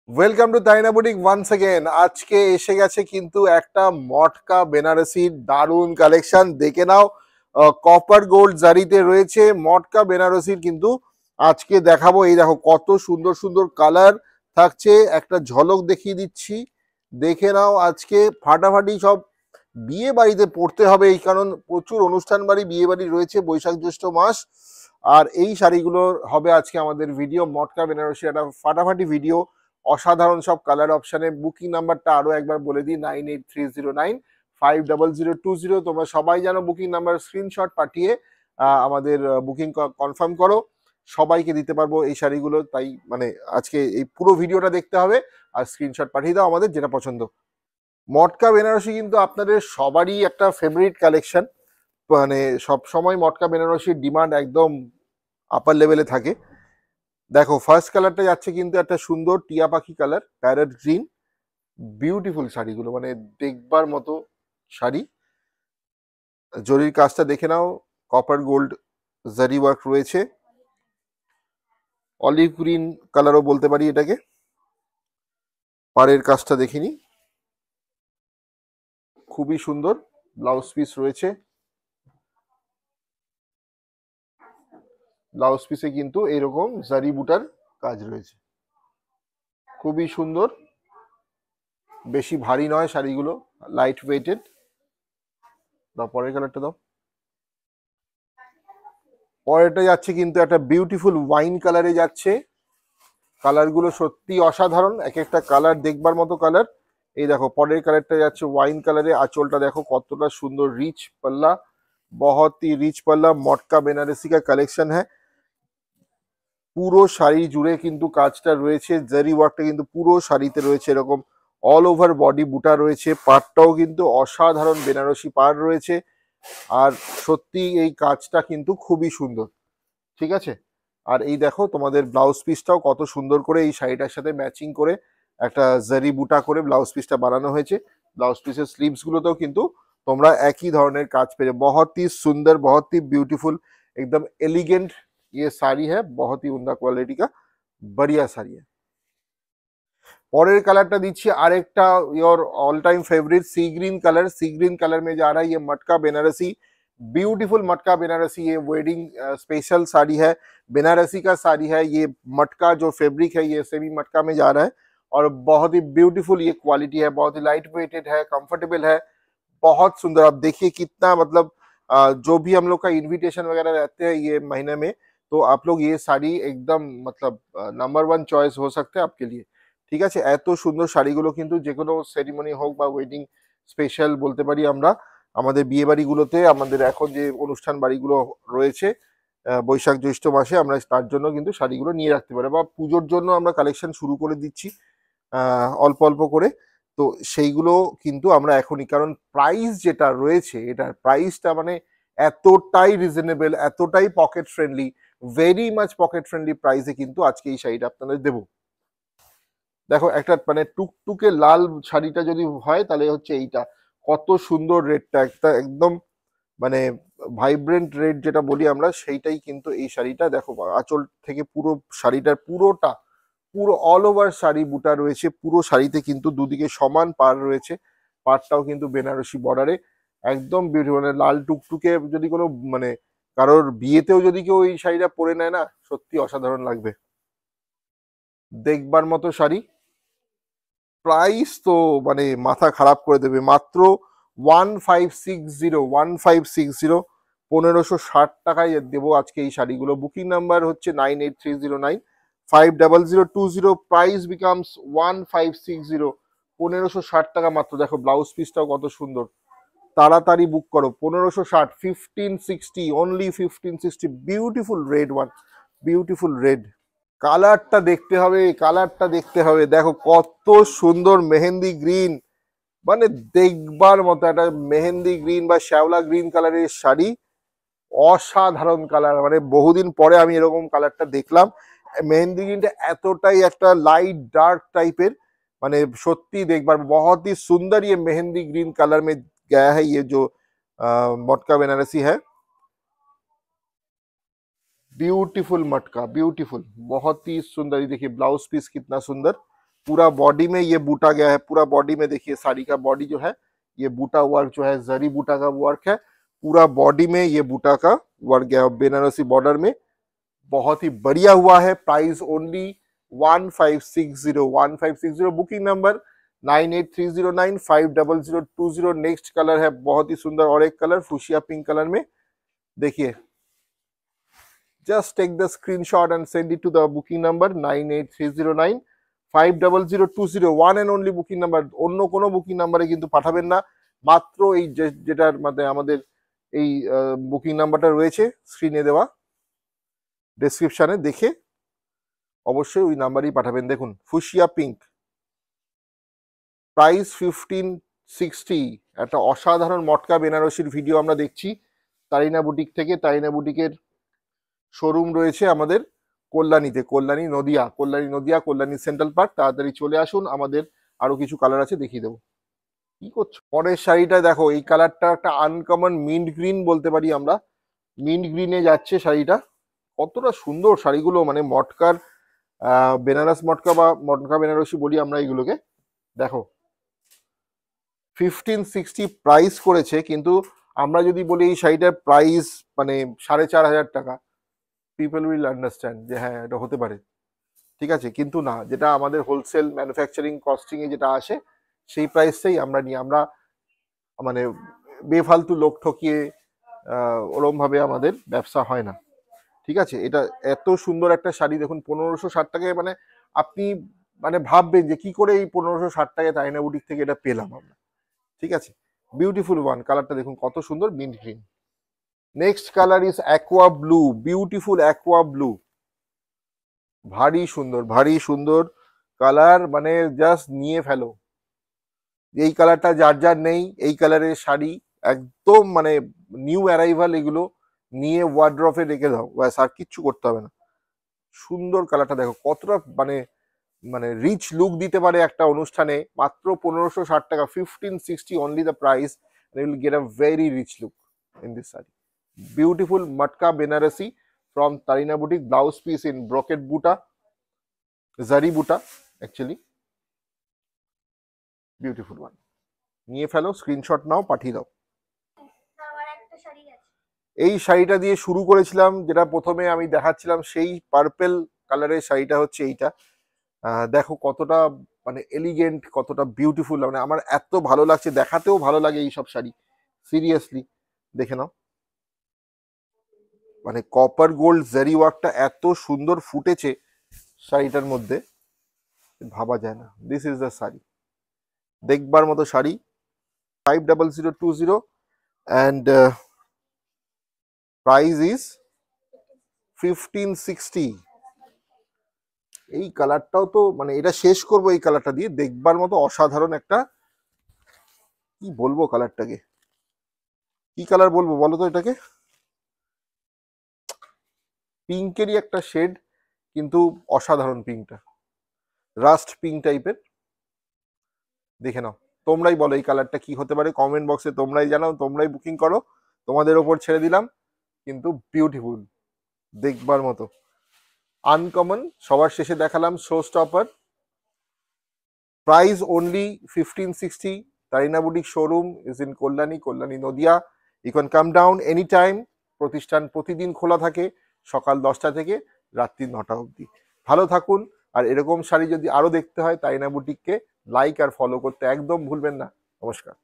Welcome to তাইনা boutique once again. আজকে এসে গেছে কিন্তু একটা মটকা বেনারসির দারুণ কালেকশন, দেখে নাও। কপার গোল্ড জারিতে রয়েছে মটকা বেনারসির, কিন্তু আজকে দেখাবো। এই দেখো কত সুন্দর সুন্দর কালার থাকছে, একটা ঝলক দেখিয়ে দিচ্ছি, দেখে নাও। আজকে ফাটাফাটি সব বিয়ে বাড়িতে পড়তে হবে, এই কারণ প্রচুর অনুষ্ঠান বাড়ি বিয়ে বাড়ি রয়েছে বৈশাখ জ্যৈষ্ঠ মাস। আর এই শাড়িগুলোর হবে আজকে আমাদের ভিডিও, মটকা বেনারসি একটা ফাটাফাটি ভিডিও। অসাধারণ সব কালার অপশানে। বুকিং নাম্বারটা আরো একবার বলে দিই, 9830950020। তোমরা সবাই জানো বুকিং নাম্বার, স্ক্রিনশট পাঠিয়ে আমাদের বুকিং কনফার্ম করো। সবাইকে দিতে পারবো এই শাড়িগুলো, তাই মানে আজকে এই পুরো ভিডিওটা দেখতে হবে আর স্ক্রিনশট পাঠিয়ে দাও আমাদের যেটা পছন্দ। মটকা বেনারসি কিন্তু আপনাদের সবারই একটা ফেভারিট কালেকশন, মানে সব সময় মটকা বেনারসির ডিমান্ড একদম আপার লেভেলে থাকে। দেখো ফার্স্ট কালারটা যাচ্ছে কিন্তু একটা সুন্দর টিয়া পাখি কালার, প্যারট গ্রিন। বিউটিফুল শাড়িগুলো, মানে দেখবার মতো শাড়ি। জরির কাজটা দেখে নাও, কপার গোল্ড জারি ওয়ার্ক রয়েছে। অলিভ গ্রিন কালারও বলতে পারি এটাকে। পাড়ের কাজটা দেখিনি, খুবই সুন্দর। ব্লাউজ পিস রয়েছে, ব্লাউজ পিসে কিন্তু এরকম জারি বুটার কাজ রয়েছে, খুবই সুন্দর। বেশি ভারী নয় শাড়িগুলো, লাইট ওয়েটেড। দাও পরের কালারটা দাও। পরেরটা যাচ্ছে কিন্তু একটা বিউটিফুল ওয়াইন কালারে যাচ্ছে। কালারগুলো সত্যি অসাধারণ, এক একটা কালার দেখবার মতো কালার। এই দেখো পরের কালারটা যাচ্ছে ওয়াইন কালারে, আঁচলটা দেখো কতটা সুন্দর, রিচ পাল্লা, बहुत ही रिच पल्ला। मटका बेनारसी का कलेक्शन है। পুরো শাড়ি জুড়ে কিন্তু কাজটা রয়েছে, জারি ওয়ার্কটা কিন্তু পুরো শাড়িতে রয়েছে এরকম। অল ওভার বডি বুটা রয়েছে, পাড়টাও কিন্তু অসাধারণ বেনারসি পাড় রয়েছে। আর সত্যি এই কাজটা কিন্তু খুবই সুন্দর, ঠিক আছে। আর এই দেখো তোমাদের ব্লাউজ পিসটাও কত সুন্দর করে এই শাড়িটার সাথে ম্যাচিং করে একটা জারি বুটা করে ব্লাউজ পিসটা বানানো হয়েছে। ব্লাউজ পিসের স্লিভস গুলোতেও কিন্তু তোমরা একই ধরনের কাজ পেয়ে যাবে। बहुत ही सुंदर, बहुत ही ब्यूटीफुल, एकदम एलिगेंट ये साड़ी है, बहुत ही उम्दा क्वालिटी का बढ़िया साड़ी है। পরের কালারটা দিচ্ছি আরেকটা your all time favourite sea green colour. Sea green colour में जा रहा है ये मटका बेनारसी, ब्यूटीफुल मटका बेनारसी। ये वेडिंग स्पेशल साड़ी है, बेनारसी का साड़ी है। ये मटका जो फैब्रिक है ये सेमी मटका में जा रहा है, और बहुत ही ब्यूटीफुल ये क्वालिटी है, बहुत ही लाइट वेटेड है, कंफर्टेबल है, बहुत सुंदर। आप देखिए कितना, मतलब जो भी हम लोग का इनविटेशन वगैरह रहते हैं ये महीने में, तो आप लोग ये साड़ी एकदम मतलब नंबर वन चॉइस हो सकते हैं आपके लिए, ঠিক আছে। এত সুন্দর শাড়িগুলো কিন্তু যে কোনো সেরিমনি হোক বা ওয়েডিং স্পেশাল বলতে পারি আমরা, আমাদের বিয়ে বাড়িগুলোতে, আমাদের এখন যে অনুষ্ঠান বাড়িগুলো রয়েছে বৈশাখ জ্যৈষ্ঠ মাসে, আমরা তার জন্য কিন্তু শাড়িগুলো নিয়ে রাখতে পারি, বা পুজোর জন্য আমরা কালেকশন শুরু করে দিচ্ছি অল্প অল্প করে। তো সেইগুলো কিন্তু আমরা এখনই, কারণ প্রাইস যেটা রয়েছে এটার প্রাইসটা মানে এতটাই রিজনেবল, এতটাই pocket friendly, very much pocket friendly প্রাইসে কিন্তু আজকে এই শাড়িটা আপনাদের দেবো। দেখো একটা মানে টুকটুকে লাল শাড়িটা যদি হয় তাহলে হচ্ছে এইটা, কত সুন্দর রেডটা, একটা একদম মানে ভাইব্রেন্ট রেড যেটা বলি আমরা, সেইটাই কিন্তু এই শাড়িটা। দেখো আঁচল থেকে পুরো শাড়িটার পুরোটা, পুরো অল ওভার শাড়ি বুটা রয়েছে, পুরো শাড়িতে কিন্তু দুদিকে সমান পাড় রয়েছে। পাড়টাও কিন্তু বেনারসি বর্ডারে, একদম বিউটিফুল। মানে লাল টুকটুকে যদি কোনো মানে কারোর বিয়েতেও যদি কেউ এই শাড়িটা পরে নেয় না, সত্যি অসাধারণ লাগবে, দেখবার মতো শাড়ি। প্রাইস তো মানে মাথা খারাপ করে দেবে, মাত্র 1560, 1560 টাকায় দেবো আজকে এই শাড়িগুলো। বুকিং নাম্বার হচ্ছে 9830950020। প্রাইস বিকামস 1560, 1560 টাকা মাত্র। দেখো ব্লাউজ পিসটাও কত সুন্দর, তাড়াতাড়ি বুক করো। 1560, 1560, only 1560। Beautiful red one, beautiful red. কালারটা দেখতে হবে, কালারটা দেখতে হবে। দেখো কত সুন্দর মেহেন্দি গ্রিন, মানে দেখবার মতো একটা মেহেন্দি গ্রিন বা শ্যাওলা গ্রিন কালারের শাড়ি। অসাধারণ কালার, মানে বহুদিন পরে আমি এরকম কালারটা দেখলাম। মেহেন্দি গ্রিনটা এতটাই একটা লাইট ডার্ক টাইপের, মানে সত্যি দেখবার बहुत ही सुंदर ये मेहंदी ग्रीन कलर में गया है ये जो मटका बनारसी है। ब्यूटीफुल मटका, ब्यूटीफुल, बहुत ही सुंदर। ये देखिए ब्लाउज पीस कितना सुंदर, पूरा बॉडी में ये बूटा गया है, पूरा बॉडी में देखिए साड़ी का बॉडी जो है ये बूटा वर्क जो है जरी बूटा का वर्क है, पूरा बॉडी में ये बूटा का वर्क गया है बेनारसी बॉर्डर में, बहुत ही बढ़िया हुआ है। Price only 1560 booking number 9830950020। Next colour है बहुत ही सुंदर और एक कलर फुशिया पिंक कलर में, देखिए just take the screenshot and send it to the booking number 9830950020 one and only booking number, অন্য কোনো বুকিং নাম্বারে কিন্তু পাঠাবেন না, মাত্র এই যেটার মধ্যে আমাদের এই বুকিং নাম্বারটা রয়েছে স্ক্রিনে দেওয়া ডেসক্রিপশনে, দেখে অবশ্যই ওই নাম্বারই পাঠাবেন। দেখুন ফুশিয়া পিঙ্ক, প্রাইস 1560, একটা অসাধারণ মটকা বেনারসির ভিডিও আমরা দেখছি তারিনা বুটিক থেকে। তারিনা বুটিকের শোরুম রয়েছে আমাদের কল্যাণীতে, কল্যাণী নদিয়া, কল্যাণী সেন্ট্রাল পার্ক। তাড়াতাড়ি চলে আসুন, আমাদের আরো কিছু কালার আছে দেখিয়ে দেবো। কি করছো? পরের শাড়িটা দেখো, এই কালারটা একটা আনকমন মিন্ট গ্রিন বলতে পারি আমরা, মিন্ট গ্রিনে যাচ্ছে শাড়িটা, কতটা সুন্দর শাড়িগুলো, মানে মটকার বেনারস মটকা বা মটকা বেনারসি বলি আমরা এগুলোকে। দেখো 1560 প্রাইস করেছে, কিন্তু আমরা যদি বলি এই শাড়িটার প্রাইস মানে 4500 টাকা, পিপল উইল আন্ডারস্ট্যান্ড যে হ্যাঁ এটা হতে পারে, ঠিক আছে, কিন্তু না, যেটা আমাদের হোলসেল ম্যানুফ্যাকচারিং কস্টিং এ যেটা আসে সেই প্রাইসটাই আমরা নিই। আমরা মানে বেফালতু লোক ঠকিয়ে ওরম ভাবে আমাদের ব্যবসা হয় না, ঠিক আছে। এটা এত সুন্দর একটা শাড়ি দেখুন 1560 টাকায়, মানে আপনি মানে ভাববেন যে কি করে এই 1560 টাকায় তাইনা বুটিক থেকে এটা পেলাম আমরা, ঠিক আছে। বিউটিফুল ওয়ান, কালারটা দেখুন কত সুন্দর mint green. Next colour is aqua blue, beautiful aqua blue, ভারী সুন্দর কালার, মানে জাস্ট নিয়ে ফেলো। এই কালারটা যার যার নেই, এই কালারের শাড়ি একদম মানে নিউ অ্যারাইভাল, এগুলো নিয়ে ওয়ার্ড্রফে রেখে দাও, ব্যাস আর কিচ্ছু করতে হবে না। সুন্দর কালারটা দেখো কতটা মানে মানে রিচ লুক দিতে পারে একটা অনুষ্ঠানে, মাত্র 1560 টাকা, 1560 only the price, you will get a very rich look in this sari. Beautiful matka Banarasi from Tarina Boutique, blouse piece in brocade buta, zari buta actually, beautiful one, নিয়ে ফেলো, স্ক্রিনশট নাও, পাঠিয়ে দাও। এই শাড়িটা দিয়ে শুরু করেছিলাম, যেটা প্রথমে আমি দেখাচ্ছিলাম, সেই পার্পেল কালারের শাড়িটা হচ্ছে এইটা। দেখো কতটা মানে এলিগেন্ট, কতটা বিউটিফুল, মানে আমার এত ভালো লাগছে, দেখাতেও ভালো লাগে এই সব শাড়ি, সিরিয়াসলি দেখে নাও। মানে কপার গোল্ড জারি ওয়ার্কটা এত সুন্দর ফুটেছে শাড়িটার মধ্যে, ভাবা যায় না। দিস ইজ দ্য শাড়ি, দেখবার মতো শাড়ি। 50020 and price is 1560। এই কালারটাও তো মানে এটা শেষ করবো এই কালারটা দিয়ে, দেখবার মতো অসাধারণ একটা, কি বলবো কালারটাকে, কি কালার বলবো বলো তো এটাকে, পিঙ্কেরই একটা শেড, কিন্তু অসাধারণ পিঙ্কটা, রাস্ট পিঙ্ক টাইপের। দেখে নাও, তোমরাই বলো এই কালারটা কি হতে পারে, কমেন্ট বক্সে তোমরাই জানাও, তোমরাই বুকিং করো, তোমাদের ওপর ছেড়ে দিলাম। কিন্তু বিউটিফুল, দেখবার মতো, আনকমন। সবার শেষে দেখালাম show stopper, price only 1560। Tarina boutique showroom is in Kalyani Nadia. You can come down any time. প্রতিষ্ঠান প্রতিদিন খোলা থাকে সকাল 10টা থেকে রাত্রি 9টা অবধি। ভালো থাকুন, আর এরকম শাড়ি যদি আরো দেখতে হয় তারিনা বুটিককে লাইক আর ফলো করতে একদম ভুলবেন না। নমস্কার।